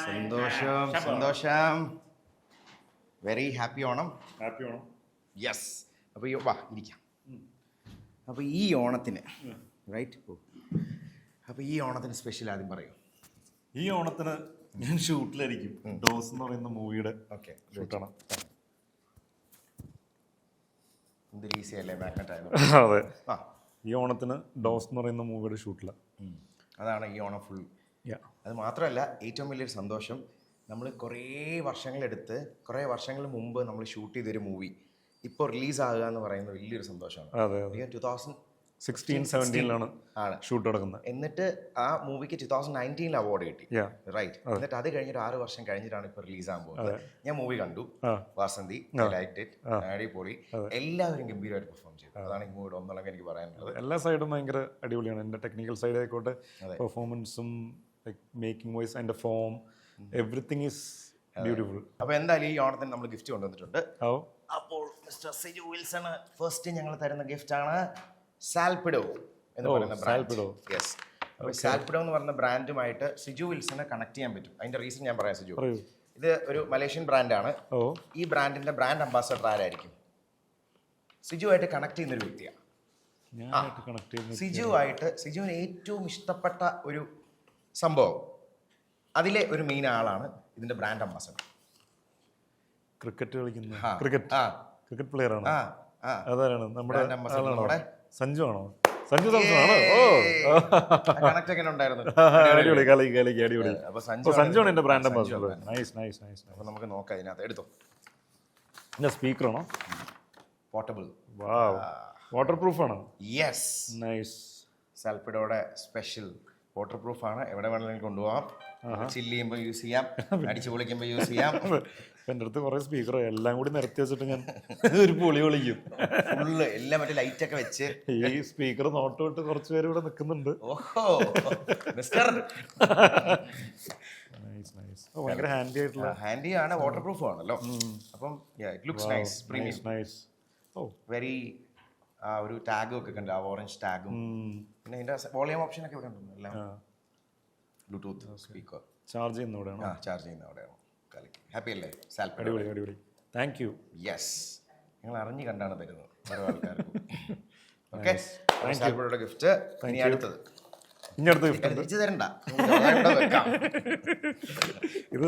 സന്തോഷം very happy Onam. Yes. അപ്പോൾ ഇരിക്കാം. അപ്പോൾ ഈ ഓണത്തിന് റൈറ്റ്. അപ്പോൾ ഈ ഓണത്തിന് സ്പെഷ്യൽ ആദ്യം പറയൂ. ഈ ഓണത്തിന് ഞാൻ ഷൂട്ടിലായിരിക്കും. ഡോസ് എന്ന് പറയുന്ന മൂവിയുടെ ഷൂട്ടാണ്. ഈസി അല്ലേ? അതെ, ഈ ഓണത്തിന് ഡോസ് എന്ന് പറയുന്ന മൂവിയുടെ ഷൂട്ടിലാണ്. അതാണ് ഈ ഓണം ഫുൾ. അത് മാത്രമല്ല, ഏറ്റവും വലിയൊരു സന്തോഷം, നമ്മൾ കുറേ വർഷങ്ങൾ മുമ്പ് നമ്മൾ ഷൂട്ട് ചെയ്തൊരു മൂവി ഇപ്പോൾ റിലീസാകുക എന്ന് പറയുന്നത് വലിയൊരു സന്തോഷമാണ്. 2016-17 ഷൂട്ട് നടക്കുന്നത്. എന്നിട്ട് ആ മൂവിക്ക് 2019 അവാർഡ് കിട്ടി, റൈറ്റ്? എന്നിട്ട് അത് കഴിഞ്ഞൊരു 6 വർഷം കഴിഞ്ഞിട്ടാണ് ഇപ്പോൾ റിലീസാകാൻ പോകുന്നത്. ഞാൻ മൂവി കണ്ടു, വാസന്തി, അടിപൊളി, എല്ലാവരും ഗംഭീരമായിട്ട് പെർഫോം ചെയ്തു. അതാണ് ഈ മൂവിയുടെ ഒന്നുള്ളത് എനിക്ക് പറയാനുള്ളത്. എല്ലാ സൈഡും ഭയങ്കര അടിപൊളിയാണ്. എൻ്റെ ടെക്നിക്കൽ സൈഡ് ആയിക്കോട്ടെ, പെർഫോമൻസും മേക്കിംഗ് വോയിസ്, അതിൻ്റെ ഫോം, എവറിത്തിങ് ഈസ് ബ്യൂട്ടിഫുൾ. അപ്പോൾ എന്തായാലും ഈ ഓണത്തിന് നമ്മൾ ഗിഫ്റ്റ് കൊണ്ടുവന്നിട്ടുണ്ട്. അപ്പോൾ മിസ്റ്റർ സിജു വിൽസൺ ഫസ്റ്റ് ഞങ്ങൾ തരുന്ന ഗിഫ്റ്റാണ് സാൽപിഡോ എന്ന് പറയുന്ന ബ്രാൻഡ്. യെസ്. അപ്പോൾ സാൽപിഡോ എന്ന് പറയുന്ന ബ്രാൻഡുമായിട്ട് സിജു വിൽസനെ കണക്ട് ചെയ്യാൻ പറ്റും. അതിന്റെ റീസൺ ഞാൻ പറയാം. സിജു, ഇത് ഒരു മലേഷ്യൻ ബ്രാൻഡാണ്. ഈ ബ്രാൻഡിന്റെ ബ്രാൻഡ് അംബാസഡർ ആരായിരിക്കും? സിജുവായിട്ട് കണക്ട് ചെയ്യുന്ന ഒരു വ്യക്തിയാണ്. സിജുവിന് ഏറ്റവും ഇഷ്ടപ്പെട്ട ഒരു സംഭവം, അതിലെ ഒരു മെയിൻ ആളാണ് ഇതിന്റെ ബ്രാൻഡ് അംബാസഡർ. ക്രിക്കറ്റ് കളിക്കുന്ന ക്രിക്കറ്റ് പ്ലെയർ ആണ്. അതാണ് നമ്മുടെ സഞ്ജു ആണോ? സഞ്ജു സാംസൺ ആണോ? കണക്ട് എങ്ങനെ ഉണ്ടായിരുന്നു? അടിപൊളി, അടിപൊളി. സഞ്ജു ആണ് എന്റെ ബ്രാൻഡ് അംബാസഡർ. നൈസ്. അപ്പോൾ നമുക്ക് നോക്കാം. ഇതിനകത്ത് എടുത്തോ. സ്പീക്കർ ആണോ? പോർട്ടബിൾ. വാട്ടർ പ്രൂഫ് ആണോ? യെസ്. നൈസ്. സാൽപിഡോയുടെ സ്പെഷ്യൽ വാട്ടർ പ്രൂഫ് ആണ്. എവിടെ വേണമെങ്കിലും കൊണ്ടുപോകാം. ചില്ല് ചെയ്യുമ്പോൾ യൂസ് ചെയ്യാം, അടിച്ചു പൊളിക്കുമ്പോൾ യൂസ് ചെയ്യാം. എൻ്റെ അടുത്ത് കുറേ സ്പീക്കർ എല്ലാം കൂടി നിരത്തി വെച്ചിട്ട് ഞാൻ ഒരു പൊളി പൊളിക്കും. ഫുള്ള് എല്ലാം മറ്റേ ലൈറ്റ് ഒക്കെ വെച്ച്. ഈ സ്പീക്കർ നോട്ട് വിട്ട് കുറച്ച് പേര് ഇവിടെ നിൽക്കുന്നുണ്ട്. ഓഹോ മിസ്റ്റർ. ഭയങ്കര ഹാൻഡി ആയിട്ടുള്ള. ഹാൻഡി ആണ്, വാട്ടർ പ്രൂഫ് ആണല്ലോ. അപ്പം it looks nice, premium. Very ഒരു ടാഗും ഒക്കെ കണ്ടു, ആ ഓറഞ്ച് ടാഗും. പിന്നെ ഇതിന്റെ വോളിയം ഓപ്ഷൻ ഒക്കെ ഇവിടെ ഉണ്ട്. എല്ലാം ബ്ലൂടൂത്ത് സ്പീക്കർ. ചാർജ് ചെയ്യുന്നവിടെയാണ്. ചാർജ് ചെയ്യുന്നവിടെയാണ്. ഹാപ്പി അല്ലേ? അടിപൊളി. Thank you. യെസ്. നിങ്ങൾ അറിഞ്ഞു കണ്ടാണ് തരുന്നത് ഓരോ ആൾക്കാർക്ക്. ഓക്കെ, സാൽപിഡോയുടെ ഗിഫ്റ്റ്. ഇനി അടുത്തത് തിരിച്ചു തരണ്ട, ഇത്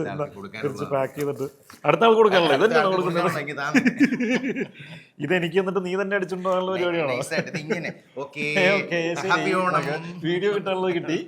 പാക്ക് ചെയ്തിട്ട് അടുത്ത ആൾ കൊടുക്കാനല്ലോ. ഇതെന്താണ് കൊടുക്കുന്നത്? ഇതെനിക്ക് എന്നിട്ട് നീ തന്നെ അടിച്ചിട്ടുള്ള പരിപാടിയാണോ? ഇങ്ങനെ വീഡിയോ കിട്ടാനുള്ളത് കിട്ടി.